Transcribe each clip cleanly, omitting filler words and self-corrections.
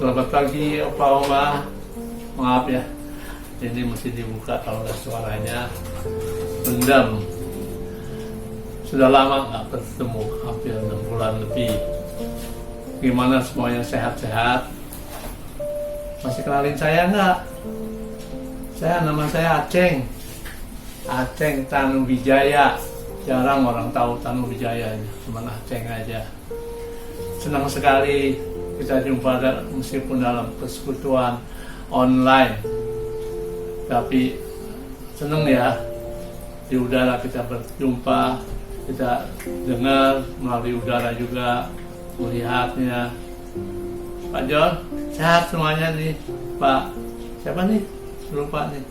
Selamat pagi Opa Oma. Maaf ya, ini mesti dibuka kalau nggak suaranya mendam. Sudah lama nggak bertemu, hampir 6 bulan lebih. Gimana semuanya, sehat-sehat? Masih kenalin saya nggak? Nama saya Aceng. Aceng Tanuwijaya. Jarang orang tahu Tanuwijaya, cuma Aceng aja. Senang sekali kita jumpa meskipun dalam persekutuan online. Tapi senang ya, di udara kita berjumpa, kita dengar melalui udara juga, melihatnya. Pak John, sehat semuanya nih. Pak, siapa nih? Lupa nih.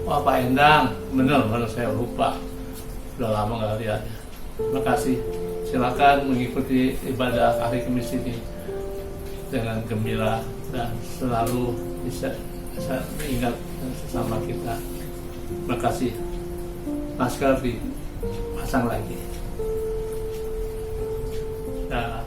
Oh, Pak Endang, bener saya lupa. Udah lama nggak lihatnya. Terima kasih. Silakan mengikuti ibadah hari Kamis ini dengan gembira dan selalu bisa ingat sesama kita. Terima kasih. Masker dipasang lagi. Nah.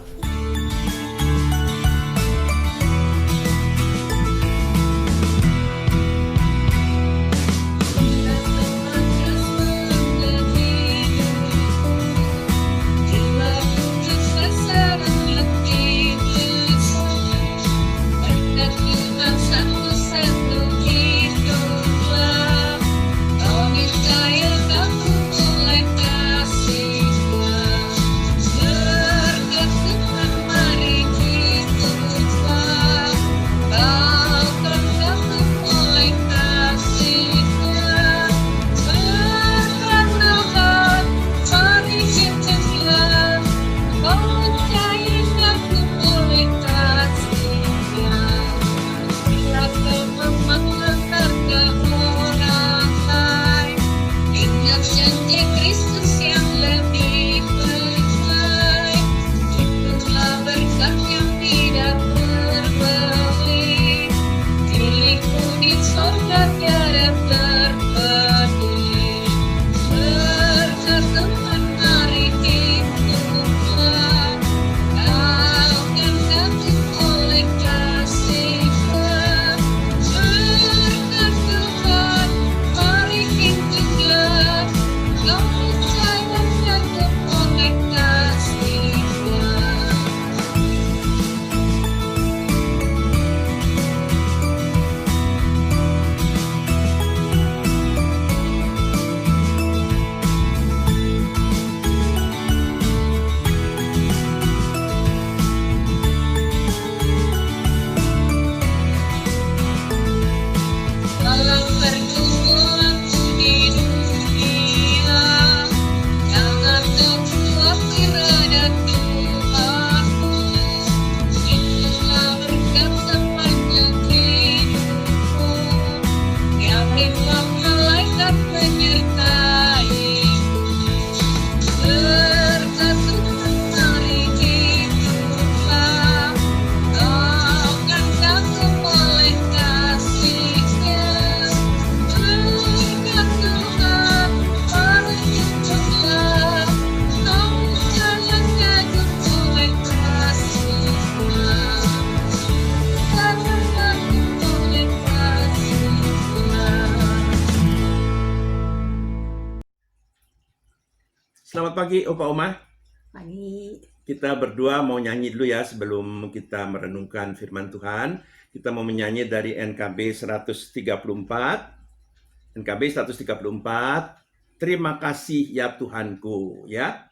Selamat pagi Opa Oma. Pagi. Kita berdua mau nyanyi dulu ya sebelum kita merenungkan firman Tuhan. Kita mau menyanyi dari NKB 134. NKB 134. Terima kasih ya Tuhanku, ya.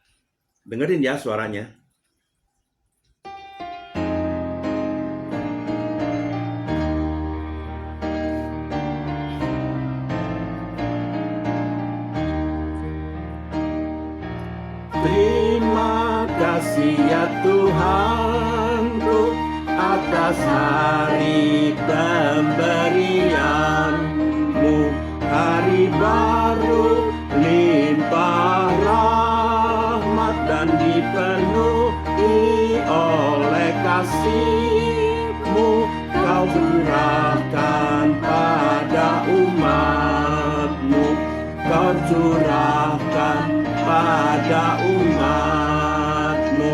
Dengerin ya suaranya. Terima kasih ya Tuhanku atas hari pemberian-Mu, hari baru limpah rahmat dan dipenuhi oleh kasih-Mu. Kau curahkan pada umat-Mu, Kau curahkan pada umat-Mu.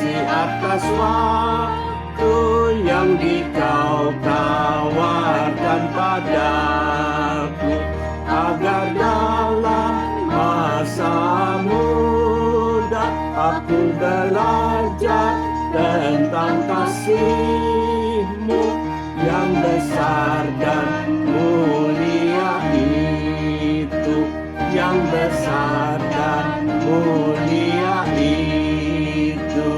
kasih atas waktu yang Dikau tawarkan padaku, agar dalam masa muda aku belajar tentang kasih-Mu yang besar dan mulia itu, yang besar dan mulia itu.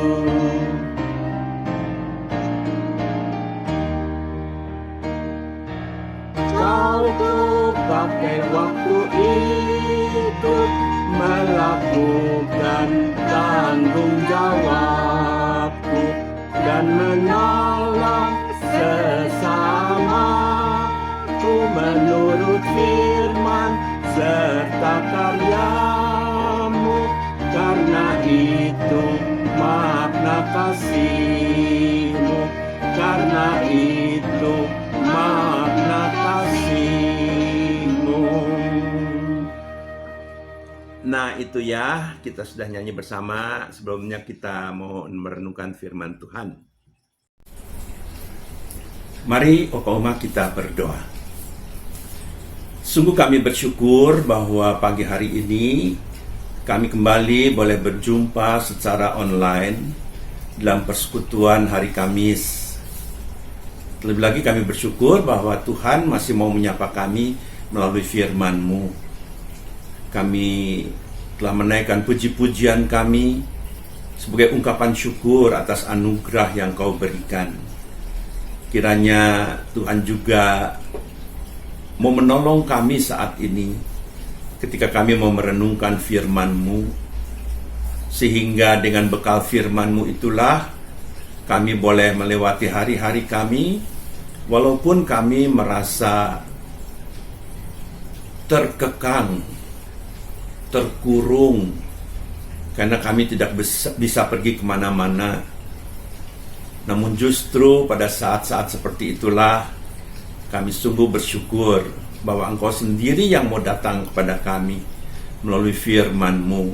Kau ku pakai waktu itu melakukan tanggung jawabku dan menolong sesamaku menurut firman serta karya-Mu. Karena itu makna kasih-Mu, karena itu makna kasih-Mu. Nah itu ya, kita sudah nyanyi bersama. Sebelumnya kita mau merenungkan firman Tuhan. Mari Opa-Oma kita berdoa. Sungguh kami bersyukur bahwa pagi hari ini kami kembali boleh berjumpa secara online dalam persekutuan hari Kamis. Terlebih lagi kami bersyukur bahwa Tuhan masih mau menyapa kami melalui firman-Mu. Kami telah menaikkan puji-pujian kami sebagai ungkapan syukur atas anugerah yang Kau berikan. Kiranya Tuhan juga mau menolong kami saat ini ketika kami mau merenungkan firman-Mu, sehingga dengan bekal firman-Mu itulah kami boleh melewati hari-hari kami walaupun kami merasa terkekang, terkurung, karena kami tidak bisa pergi kemana-mana. Namun justru pada saat-saat seperti itulah kami sungguh bersyukur bahwa Engkau sendiri yang mau datang kepada kami melalui firman-Mu.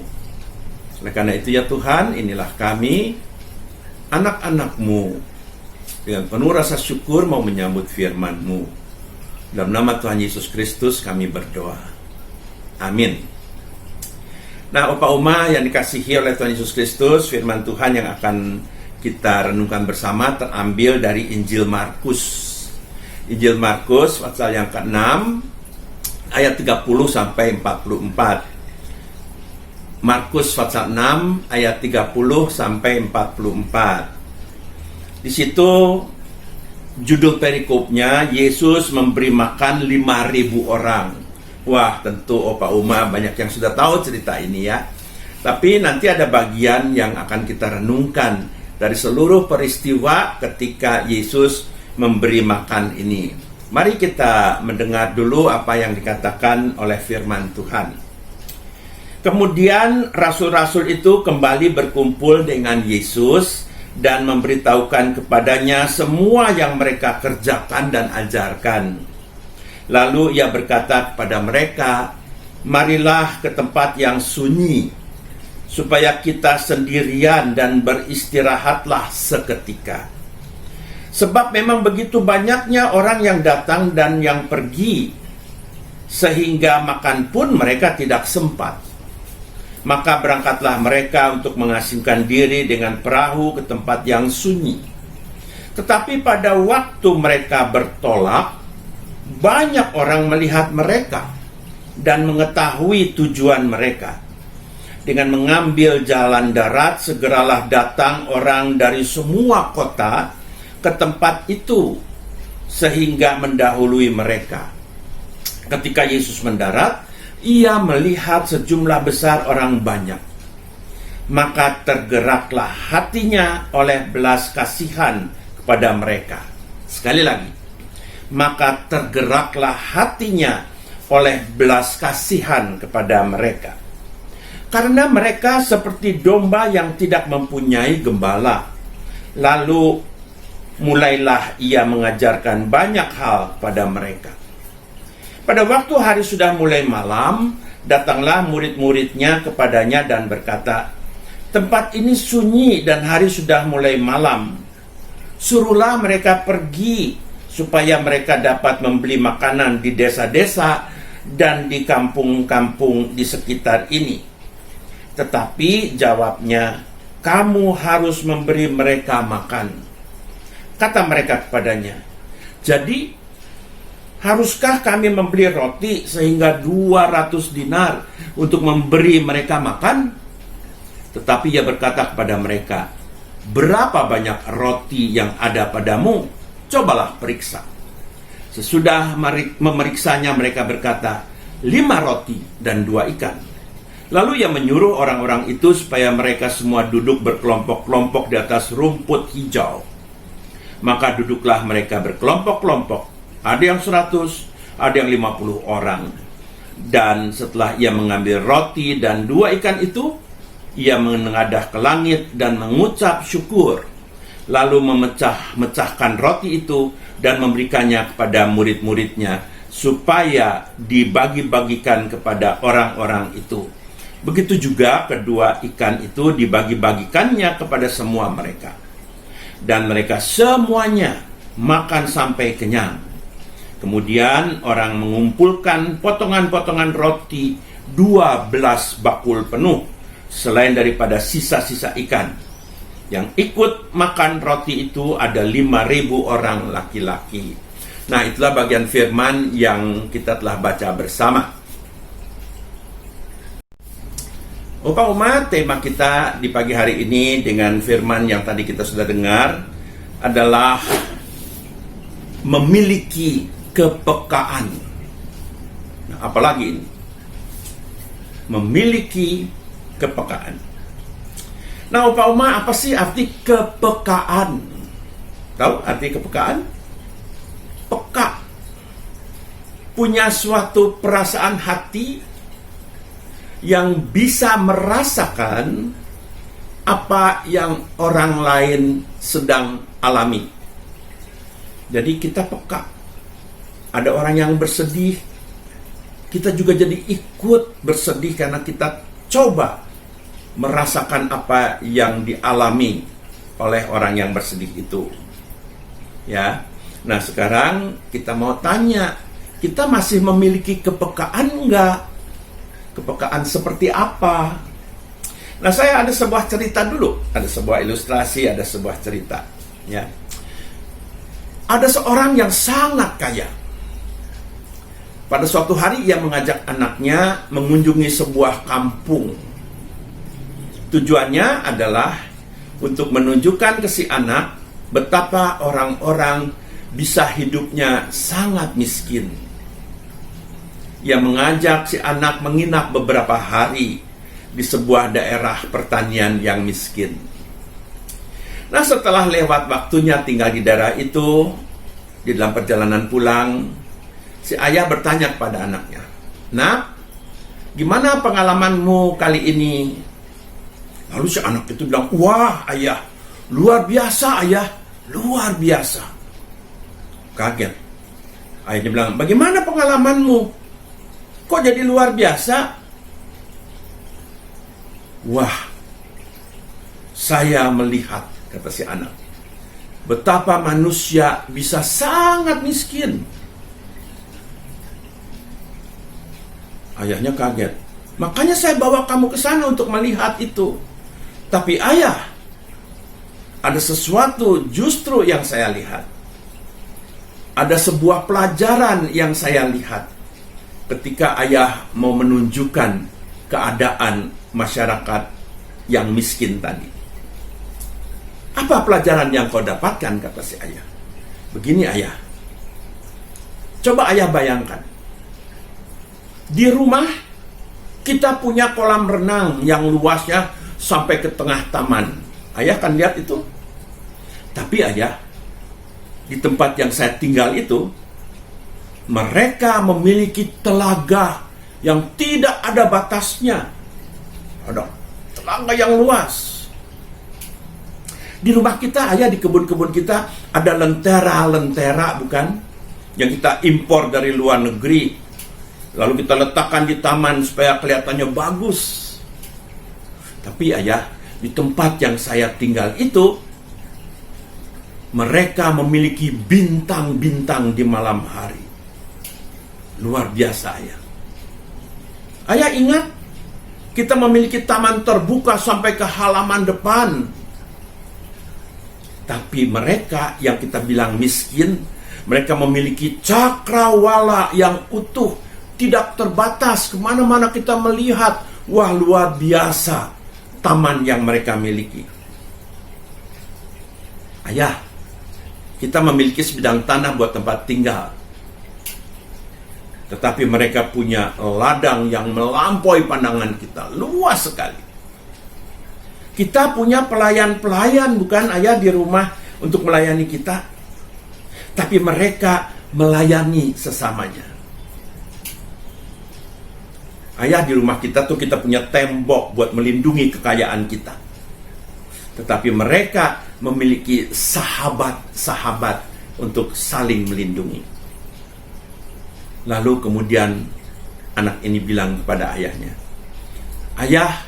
Oleh karena itu ya Tuhan, inilah kami, anak-anak-Mu, dengan penuh rasa syukur mau menyambut firman-Mu. Dalam nama Tuhan Yesus Kristus kami berdoa. Amin. Nah, Opa-Oma yang dikasihi oleh Tuhan Yesus Kristus, firman Tuhan yang akan kita renungkan bersama terambil dari Injil Markus. Injil Markus pasal yang ke-6 ayat 30 sampai 44. Markus pasal 6 ayat 30 sampai 44. Di situ judul perikopnya Yesus memberi makan 5.000 orang. Wah, tentu Opa-Oma banyak yang sudah tahu cerita ini ya. Tapi nanti ada bagian yang akan kita renungkan dari seluruh peristiwa ketika Yesus memberi makan ini. Mari kita mendengar dulu apa yang dikatakan oleh firman Tuhan. Kemudian rasul-rasul itu kembali berkumpul dengan Yesus dan memberitahukan kepadanya semua yang mereka kerjakan dan ajarkan. Lalu ia berkata kepada mereka, "Marilah ke tempat yang sunyi, supaya kita sendirian dan beristirahatlah seketika. Sebab memang begitu banyaknya orang yang datang dan yang pergi, sehingga makan pun mereka tidak sempat. Maka berangkatlah mereka untuk mengasingkan diri dengan perahu ke tempat yang sunyi. Tetapi pada waktu mereka bertolak, banyak orang melihat mereka dan mengetahui tujuan mereka. Dengan mengambil jalan darat, segeralah datang orang dari semua kota ke tempat itu, sehingga mendahului mereka. Ketika Yesus mendarat, ia melihat sejumlah besar orang banyak. Maka tergeraklah hatinya oleh belas kasihan kepada mereka. Sekali lagi, maka tergeraklah hatinya oleh belas kasihan kepada mereka. Karena mereka seperti domba yang tidak mempunyai gembala. Lalu mulailah ia mengajarkan banyak hal pada mereka. Pada waktu hari sudah mulai malam, datanglah murid-muridnya kepadanya dan berkata, Tempat ini sunyi dan hari sudah mulai malam. Suruhlah mereka pergi supaya mereka dapat membeli makanan di desa-desa dan di kampung-kampung di sekitar ini. Tetapi jawabnya, kamu harus memberi mereka makan. Kata mereka kepadanya, jadi haruskah kami membeli roti sehingga 200 dinar untuk memberi mereka makan? Tetapi ia berkata kepada mereka, berapa banyak roti yang ada padamu? Cobalah periksa. Sesudah memeriksanya mereka berkata, 5 roti dan 2 ikan. Lalu ia menyuruh orang-orang itu supaya mereka semua duduk berkelompok-kelompok di atas rumput hijau. Maka duduklah mereka berkelompok-kelompok. Ada yang 100, ada yang 50 orang. Dan setelah ia mengambil roti dan 2 ikan itu, ia menengadah ke langit dan mengucap syukur, lalu memecah-mecahkan roti itu dan memberikannya kepada murid-muridnya supaya dibagi-bagikan kepada orang-orang itu. Begitu juga kedua ikan itu dibagi-bagikannya kepada semua mereka. Dan mereka semuanya makan sampai kenyang. Kemudian orang mengumpulkan potongan-potongan roti 12 bakul penuh, selain daripada sisa-sisa ikan. Yang ikut makan roti itu ada 5.000 orang laki-laki. Nah, itulah bagian firman yang kita telah baca bersama. Umpama tema kita di pagi hari ini dengan firman yang tadi kita sudah dengar adalah memiliki kepekaan. Nah, apalagi ini? Memiliki kepekaan. Nah, umpama apa sih arti kepekaan? Tahu arti kepekaan? Peka. Punya suatu perasaan hati yang bisa merasakan apa yang orang lain sedang alami. Jadi kita peka. Ada orang yang bersedih, kita juga jadi ikut bersedih karena kita coba merasakan apa yang dialami oleh orang yang bersedih itu. Ya. Nah, sekarang kita mau tanya, kita masih memiliki kepekaan enggak? Kepekaan seperti apa? Nah, saya ada sebuah cerita dulu, ada sebuah ilustrasi, ada sebuah cerita, ya. Ada seorang yang sangat kaya. Pada suatu hari ia mengajak anaknya mengunjungi sebuah kampung. Tujuannya adalah untuk menunjukkan ke si anak betapa orang-orang bisa hidupnya sangat miskin. Ia mengajak si anak menginap beberapa hari di sebuah daerah pertanian yang miskin. Nah, setelah lewat waktunya tinggal di daerah itu, di dalam perjalanan pulang, si ayah bertanya kepada anaknya, "Nak, gimana pengalamanmu kali ini?" Lalu si anak itu bilang, "Wah ayah, luar biasa ayah, luar biasa." Kaget. Ayahnya bilang, "Bagaimana pengalamanmu? Kok jadi luar biasa?" "Wah, saya melihat," kata si anak, "betapa manusia bisa sangat miskin." Ayahnya kaget. "Makanya saya bawa kamu ke sana untuk melihat itu." "Tapi ayah, ada sesuatu justru yang saya lihat. Ada sebuah pelajaran yang saya lihat ketika ayah mau menunjukkan keadaan masyarakat yang miskin tadi." "Apa pelajaran yang kau dapatkan?" kata si ayah. "Begini ayah, coba ayah bayangkan. Di rumah kita punya kolam renang yang luasnya sampai ke tengah taman. Ayah kan lihat itu. Tapi ayah, di tempat yang saya tinggal itu, mereka memiliki telaga yang tidak ada batasnya. Ada telaga yang luas. Di rumah kita, ayah, di kebun-kebun kita ada lentera-lentera, bukan? Yang kita impor dari luar negeri. Lalu kita letakkan di taman supaya kelihatannya bagus. Tapi ayah, di tempat yang saya tinggal itu, mereka memiliki bintang-bintang di malam hari. Luar biasa, Ayah. Ayah ingat, kita memiliki taman terbuka sampai ke halaman depan. Tapi mereka yang kita bilang miskin, mereka memiliki cakrawala yang utuh, tidak terbatas. Kemana-mana kita melihat, wah luar biasa taman yang mereka miliki. Ayah, kita memiliki sebidang tanah buat tempat tinggal. Tetapi mereka punya ladang yang melampaui pandangan kita, luas sekali. Kita punya pelayan-pelayan, bukan Ayah, di rumah untuk melayani kita. Tapi mereka melayani sesamanya. Ayah, di rumah kita tuh kita punya tembok buat melindungi kekayaan kita. Tetapi mereka memiliki sahabat-sahabat untuk saling melindungi. Lalu kemudian anak ini bilang kepada ayahnya, "Ayah,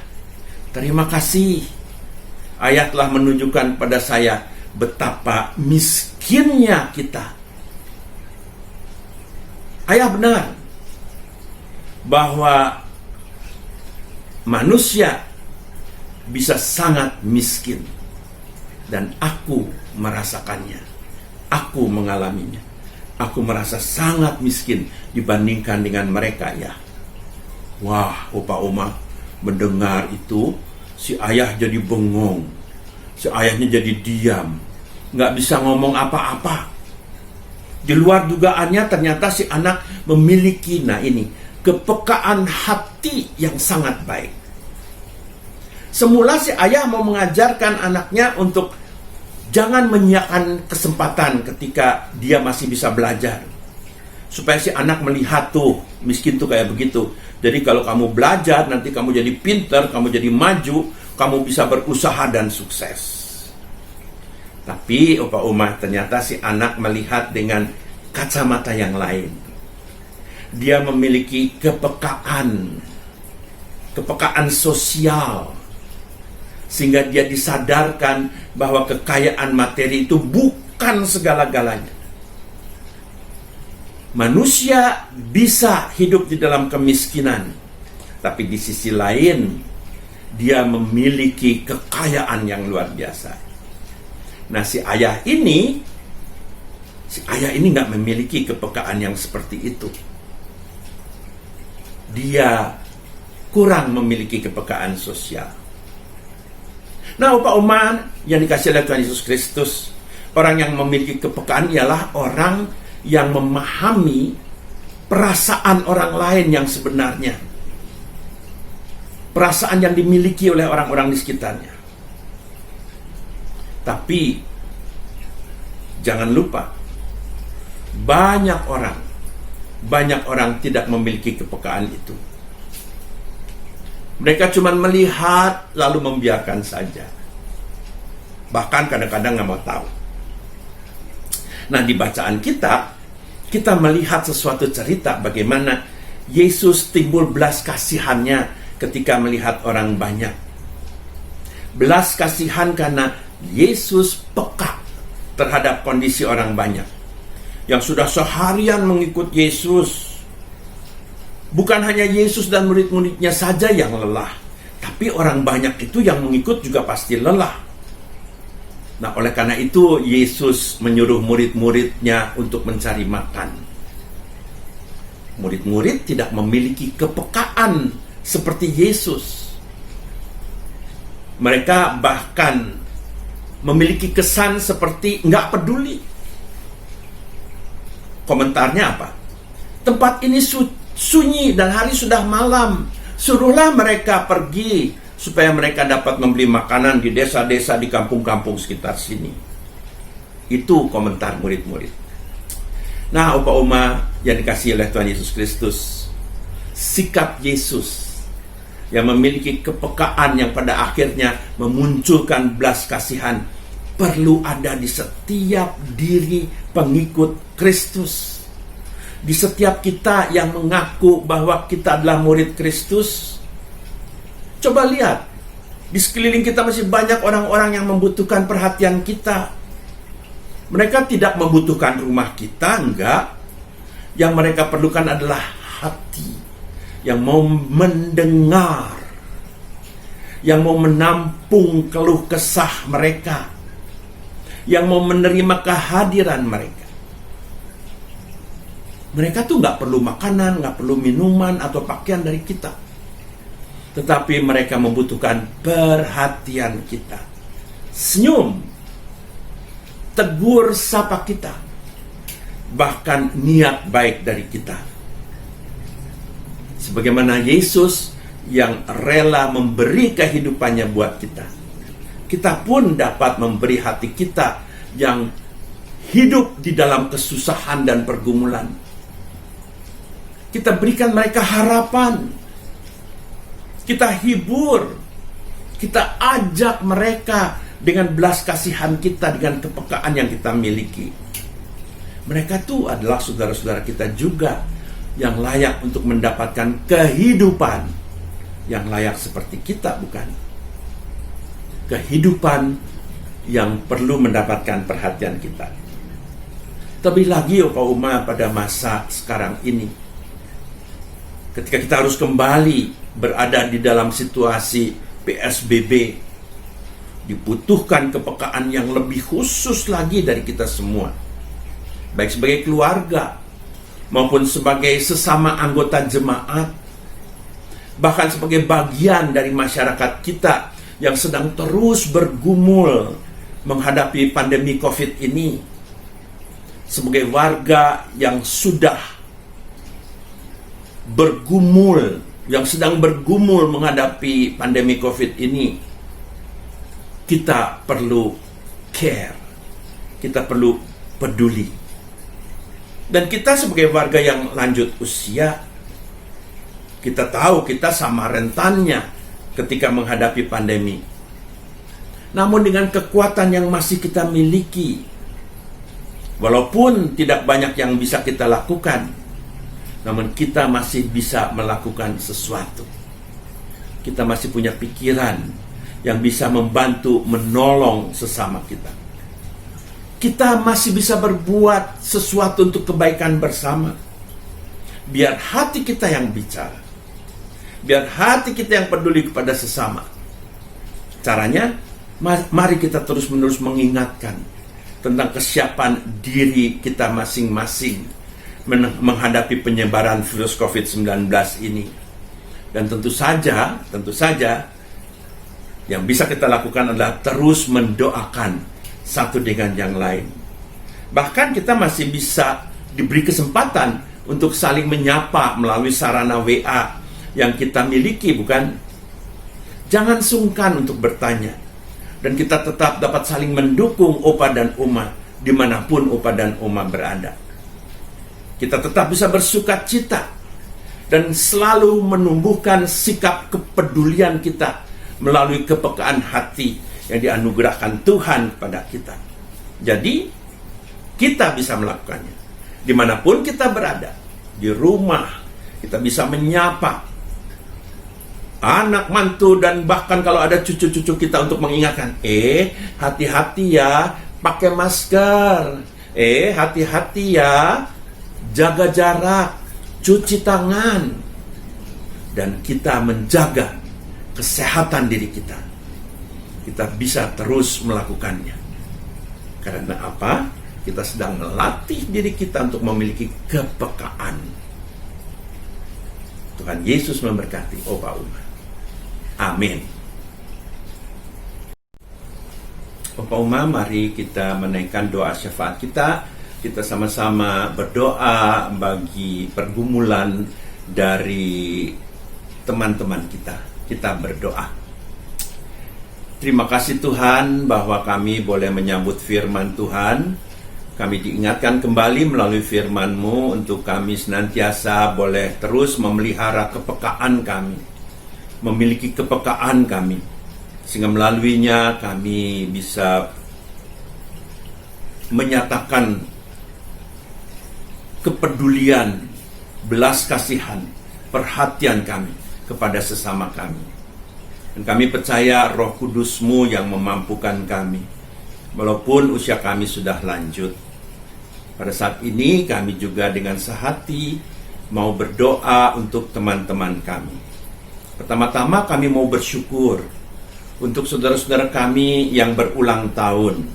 terima kasih. Ayah telah menunjukkan pada saya betapa miskinnya kita." Ayah benar bahwa manusia bisa sangat miskin, dan aku merasakannya, aku mengalaminya. Aku merasa sangat miskin dibandingkan dengan mereka, ya. Wah, Opa Oma mendengar itu, si ayah jadi bengong, si ayahnya jadi diam, nggak bisa ngomong apa-apa. Di luar dugaannya ternyata si anak memiliki, kepekaan hati yang sangat baik. Semula si ayah mau mengajarkan anaknya untuk jangan menyiapkan kesempatan ketika dia masih bisa belajar. Supaya si anak melihat tuh, miskin tuh kayak begitu. Jadi kalau kamu belajar, nanti kamu jadi pinter, kamu jadi maju, kamu bisa berusaha dan sukses. Tapi Opa Oma, ternyata si anak melihat dengan kacamata yang lain. Dia memiliki kepekaan sosial, sehingga dia disadarkan bahwa kekayaan materi itu bukan segala-galanya. Manusia bisa hidup di dalam kemiskinan, tapi di sisi lain dia memiliki kekayaan yang luar biasa. Nah, si ayah ini nggak memiliki kepekaan yang seperti itu. Dia kurang memiliki kepekaan sosial. Nah, Opa Oma yang dikasih oleh Tuhan Yesus Kristus, orang yang memiliki kepekaan ialah orang yang memahami perasaan orang lain yang sebenarnya, perasaan yang dimiliki oleh orang-orang di sekitarnya. Tapi jangan lupa, banyak orang tidak memiliki kepekaan itu. Mereka cuma melihat lalu membiarkan saja. Bahkan kadang-kadang nggak mau tahu. Nah, di bacaan kita melihat sesuatu cerita bagaimana Yesus timbul belas kasihannya ketika melihat orang banyak. Belas kasihan karena Yesus peka terhadap kondisi orang banyak yang sudah seharian mengikut Yesus. Bukan hanya Yesus dan murid-muridnya saja yang lelah, tapi orang banyak itu yang mengikut juga pasti lelah. Nah, oleh karena itu Yesus menyuruh murid-muridnya untuk mencari makan. Murid-murid tidak memiliki kepekaan seperti Yesus. Mereka bahkan memiliki kesan seperti nggak peduli. Komentarnya apa? Tempat ini sunyi dan hari sudah malam. Suruhlah mereka pergi supaya mereka dapat membeli makanan di desa-desa, di kampung-kampung sekitar sini. Itu komentar murid-murid. Nah, Opa Oma yang dikasihi oleh Tuhan Yesus Kristus, sikap Yesus yang memiliki kepekaan yang pada akhirnya memunculkan belas kasihan perlu ada di setiap diri pengikut Kristus. Di setiap kita yang mengaku bahwa kita adalah murid Kristus. Coba lihat, Di sekeliling kita masih banyak orang-orang yang membutuhkan perhatian kita. Mereka tidak membutuhkan rumah kita, enggak. Yang mereka perlukan adalah hati yang mau mendengar, yang mau menampung keluh kesah mereka, yang mau menerima kehadiran mereka. Mereka tuh nggak perlu makanan, nggak perlu minuman atau pakaian dari kita, tetapi mereka membutuhkan perhatian kita. Senyum, tegur sapa kita, bahkan niat baik dari kita. Sebagaimana Yesus yang rela memberi kehidupannya buat kita, kita pun dapat memberi hati kita yang hidup di dalam kesusahan dan pergumulan. Kita berikan mereka harapan, kita hibur, kita ajak mereka dengan belas kasihan kita, dengan kepekaan yang kita miliki. Mereka tuh adalah saudara-saudara kita juga yang layak untuk mendapatkan kehidupan yang layak seperti kita, bukan? Kehidupan yang perlu mendapatkan perhatian kita. Terlebih lagi Uma pada masa sekarang ini, ketika kita harus kembali berada di dalam situasi PSBB, dibutuhkan kepekaan yang lebih khusus lagi dari kita semua, baik sebagai keluarga maupun sebagai sesama anggota jemaat, bahkan sebagai bagian dari masyarakat kita yang sedang terus bergumul menghadapi pandemi COVID ini. Sebagai warga yang sudah bergumul, yang sedang bergumul menghadapi pandemi COVID ini, kita perlu care, kita perlu peduli. Dan kita sebagai warga yang lanjut usia, kita tahu kita sama rentannya ketika menghadapi pandemi. Namun dengan kekuatan yang masih kita miliki, walaupun tidak banyak yang bisa kita lakukan, namun kita masih bisa melakukan sesuatu. Kita masih punya pikiran yang bisa membantu menolong sesama kita. Kita masih bisa berbuat sesuatu untuk kebaikan bersama. Biar hati kita yang bicara, biar hati kita yang peduli kepada sesama. Caranya, mari kita terus-menerus mengingatkan tentang kesiapan diri kita masing-masing menghadapi penyebaran virus COVID-19 ini. Dan tentu saja yang bisa kita lakukan adalah terus mendoakan satu dengan yang lain. Bahkan kita masih bisa diberi kesempatan untuk saling menyapa melalui sarana WA yang kita miliki, bukan? Jangan sungkan untuk bertanya. Dan kita tetap dapat saling mendukung Opa dan Uma dimanapun Opa dan Uma berada. Kita tetap bisa bersuka cita dan selalu menumbuhkan sikap kepedulian kita melalui kepekaan hati yang dianugerahkan Tuhan pada kita. Jadi, kita bisa melakukannya. Dimanapun kita berada, di rumah, kita bisa menyapa anak, mantu, dan bahkan kalau ada cucu-cucu kita untuk mengingatkan, hati-hati ya, pakai masker. Hati-hati ya, jaga jarak, cuci tangan. Dan kita menjaga kesehatan diri kita. Kita bisa terus melakukannya. Karena apa? Kita sedang melatih diri kita untuk memiliki kepekaan. Tuhan Yesus memberkati Opa Uma. Amin. Opa Uma, mari kita menaikkan doa syafaat kita. Kita sama-sama berdoa bagi pergumulan dari teman-teman kita. Kita berdoa. Terima kasih Tuhan bahwa kami boleh menyambut firman Tuhan. Kami diingatkan kembali melalui firman-Mu untuk kami senantiasa boleh terus memelihara kepekaan kami, memiliki kepekaan kami, sehingga melaluinya kami bisa menyatakan kepedulian, belas kasihan, perhatian kami kepada sesama kami. Dan kami percaya Roh Kudus-Mu yang memampukan kami, walaupun usia kami sudah lanjut. Pada saat ini kami juga dengan sehati mau berdoa untuk teman-teman kami. Pertama-tama kami mau bersyukur untuk saudara-saudara kami yang berulang tahun.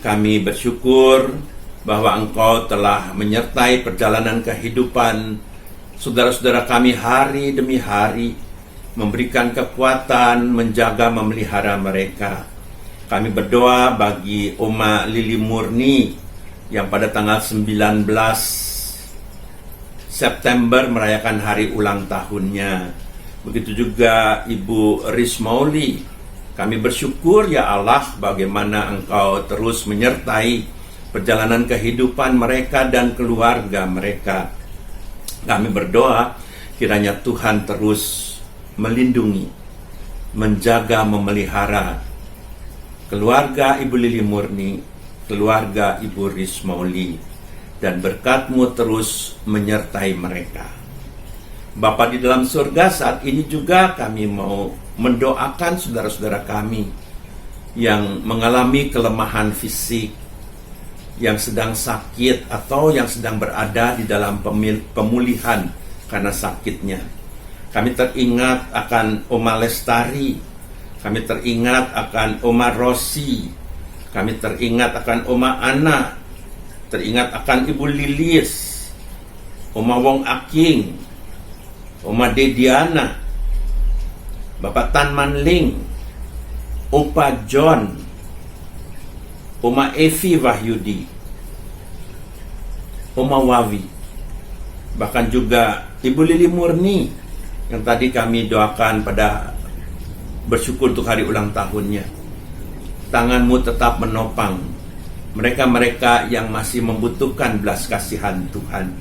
Kami bersyukur bahwa Engkau telah menyertai perjalanan kehidupan saudara-saudara kami hari demi hari, memberikan kekuatan, menjaga, memelihara mereka. Kami berdoa bagi Oma Lili Murni yang pada tanggal 19 September merayakan hari ulang tahunnya. Begitu juga Ibu Rismauli. Kami bersyukur ya Allah bagaimana Engkau terus menyertai perjalanan kehidupan mereka dan keluarga mereka. Kami berdoa kiranya Tuhan terus melindungi, menjaga, memelihara keluarga Ibu Lili Murni, keluarga Ibu Rismauli, dan berkat-Mu terus menyertai mereka. Bapa di dalam surga, saat ini juga kami mau mendoakan saudara-saudara kami yang mengalami kelemahan fisik, yang sedang sakit atau yang sedang berada di dalam pemulihan karena sakitnya. Kami teringat akan Oma Lestari, kami teringat akan Oma Rosi, kami teringat akan Oma Ana, teringat akan Ibu Lilis, Oma Wong Aking, Oma Dediana, Bapak Tan Manling, Opa John, Oma Evi Wahyudi, Oma Wawi, bahkan juga Ibu Lili Murni yang tadi kami doakan pada bersyukur untuk hari ulang tahunnya. Tangan-Mu tetap menopang mereka-mereka yang masih membutuhkan belas kasihan Tuhan,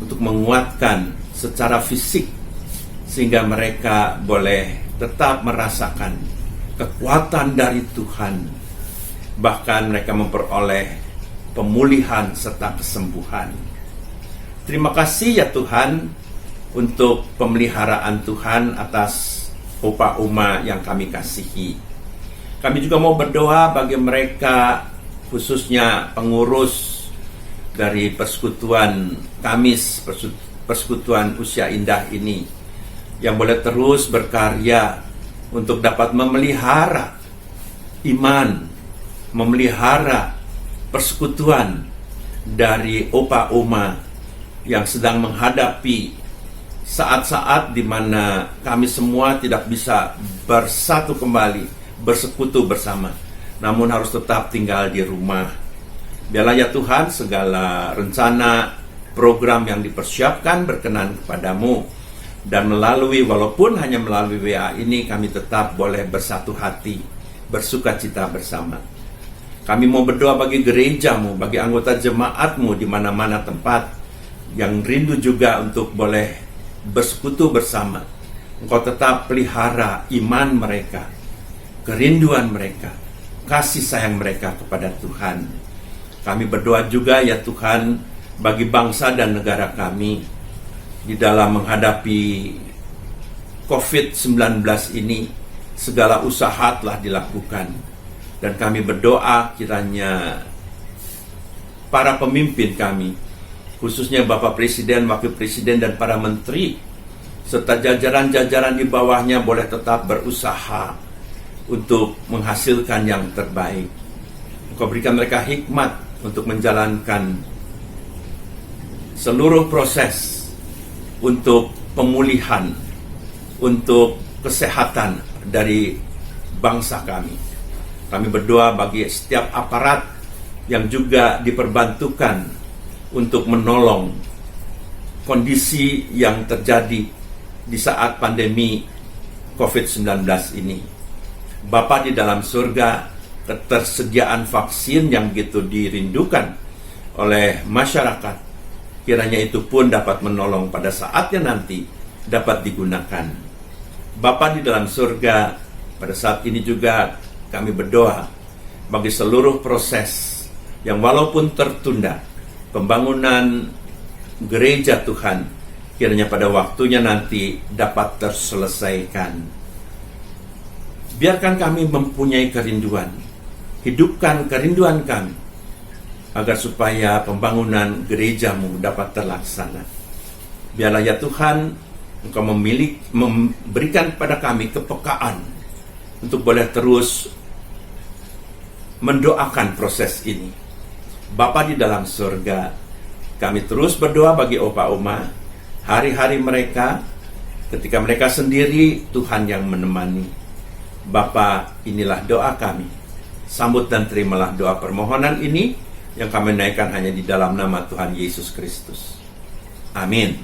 untuk menguatkan secara fisik sehingga mereka boleh tetap merasakan kekuatan dari Tuhan. Bahkan mereka memperoleh pemulihan serta kesembuhan. Terima kasih ya Tuhan untuk pemeliharaan Tuhan atas Opa Uma yang kami kasihi. Kami juga mau berdoa bagi mereka, khususnya pengurus dari Persekutuan Kamis, Persekutuan Usia Indah ini, yang boleh terus berkarya untuk dapat memelihara iman, memelihara persekutuan dari Opa Uma yang sedang menghadapi saat-saat di mana kami semua tidak bisa bersatu kembali, bersekutu bersama, namun harus tetap tinggal di rumah. Biarlah ya Tuhan segala rencana program yang dipersiapkan berkenan kepadamu, dan walaupun hanya melalui WA ini, kami tetap boleh bersatu hati, bersuka cita bersama. Kami mau berdoa bagi gereja-Mu, bagi anggota jemaat-Mu di mana-mana tempat yang rindu juga untuk boleh bersekutu bersama. Engkau tetap pelihara iman mereka, kerinduan mereka, kasih sayang mereka kepada Tuhan. Kami berdoa juga ya Tuhan bagi bangsa dan negara kami di dalam menghadapi COVID-19 ini. Segala usaha telah dilakukan, dan kami berdoa kiranya para pemimpin kami, khususnya Bapak Presiden, Wakil Presiden, dan para menteri, serta jajaran-jajaran di bawahnya boleh tetap berusaha untuk menghasilkan yang terbaik. Engkau berikan mereka hikmat untuk menjalankan seluruh proses untuk pemulihan, untuk kesehatan dari bangsa kami. Kami berdoa bagi setiap aparat yang juga diperbantukan untuk menolong kondisi yang terjadi di saat pandemi COVID-19 ini. Bapa di dalam surga, ketersediaan vaksin yang begitu dirindukan oleh masyarakat, kiranya itu pun dapat menolong pada saatnya nanti dapat digunakan. Bapa di dalam surga, pada saat ini juga kami berdoa bagi seluruh proses yang walaupun tertunda, pembangunan gereja Tuhan, kiranya pada waktunya nanti dapat terselesaikan. Biarkan kami mempunyai kerinduan. Hidupkan kerinduan kami, agar supaya pembangunan gereja-Mu dapat terlaksana. Biarlah ya Tuhan, Engkau memberikan kepada kami kepekaan untuk boleh terus mendoakan proses ini. Bapa di dalam surga, kami terus berdoa bagi opa-oma, hari-hari mereka, ketika mereka sendiri, Tuhan yang menemani. Bapa, inilah doa kami. Sambut dan terimalah doa permohonan ini yang kami naikkan hanya di dalam nama Tuhan Yesus Kristus. Amin.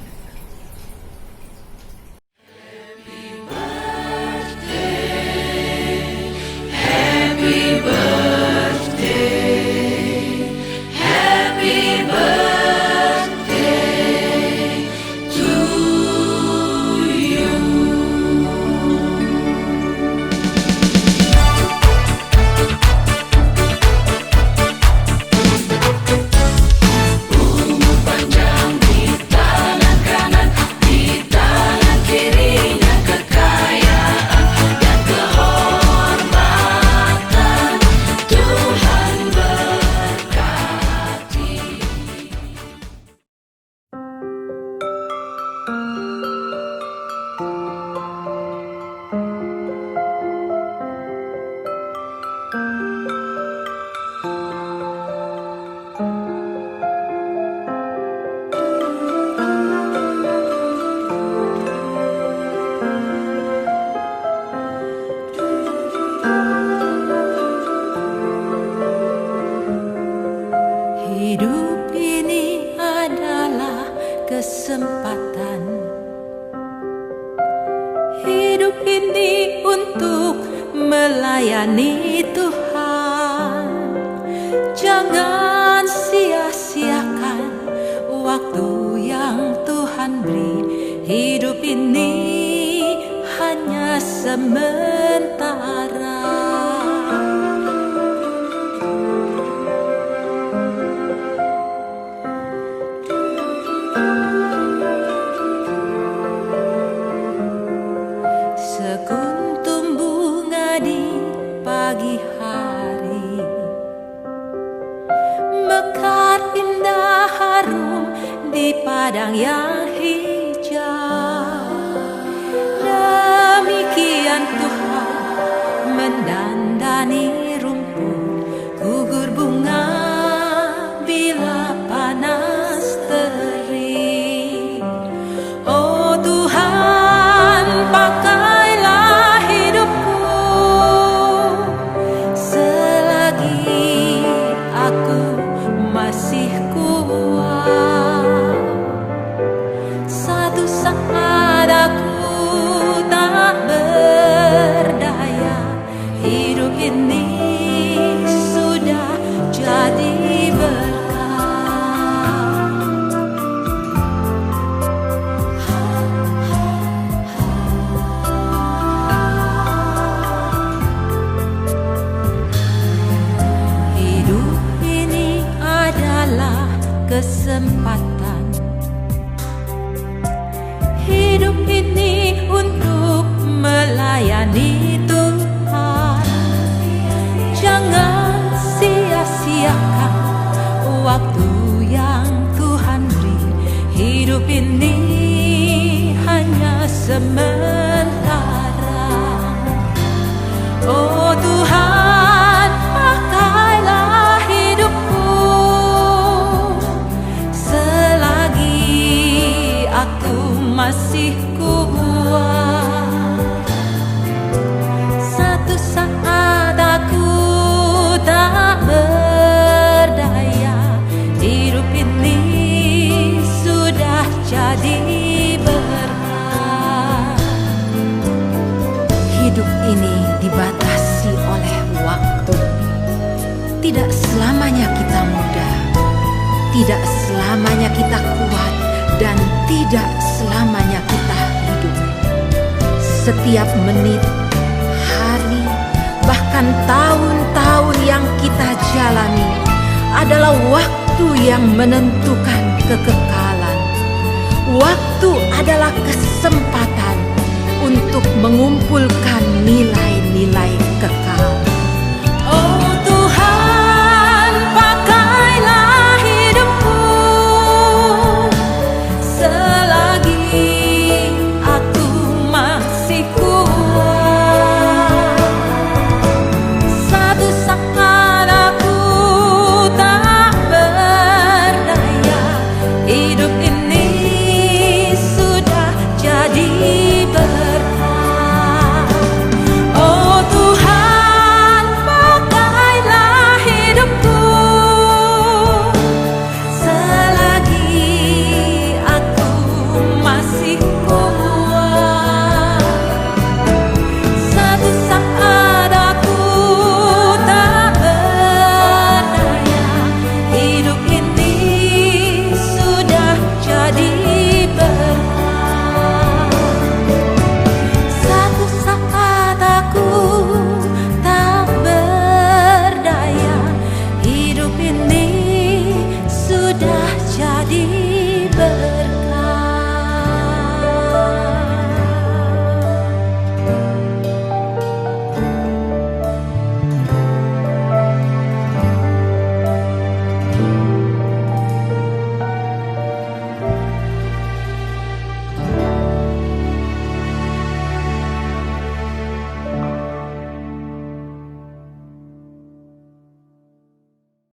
Hidup ini adalah kesempatan. Hidup ini untuk melayani Tuhan. Jangan sia-siakan waktu yang Tuhan beri. Hidup ini hanya sementara. Sekuntum bunga di pagi hari, mekar indah harum di padang yang hijau. Demikian Tuhan mendandani rumput, gugur bunga bila panas terik. Oh Tuhan, pakailah hidupku selagi aku masih kuat. Satu saat aku tak berdaya, hidup ini sudah jadi berkah. Hidup ini adalah kesempatan. Hidup ini untuk melayani Tuhan. Jangan sia-siakan waktu yang Tuhan beri. Hidup ini hanya sementara. Oh Tuhan, pakailah hidupku selagi aku masih kuat. Satu saat aku tak berdaya, hidup ini sudah jadi berkah. Hidup ini dibatasi oleh waktu. Tidak selamanya kita muda, tidak selamanya kita kuat, dan tidak selamanya kita hidup. Setiap menit, hari, bahkan tahun-tahun yang kita jalani adalah waktu yang menentukan kekekalan. Waktu adalah kesempatan untuk mengumpulkan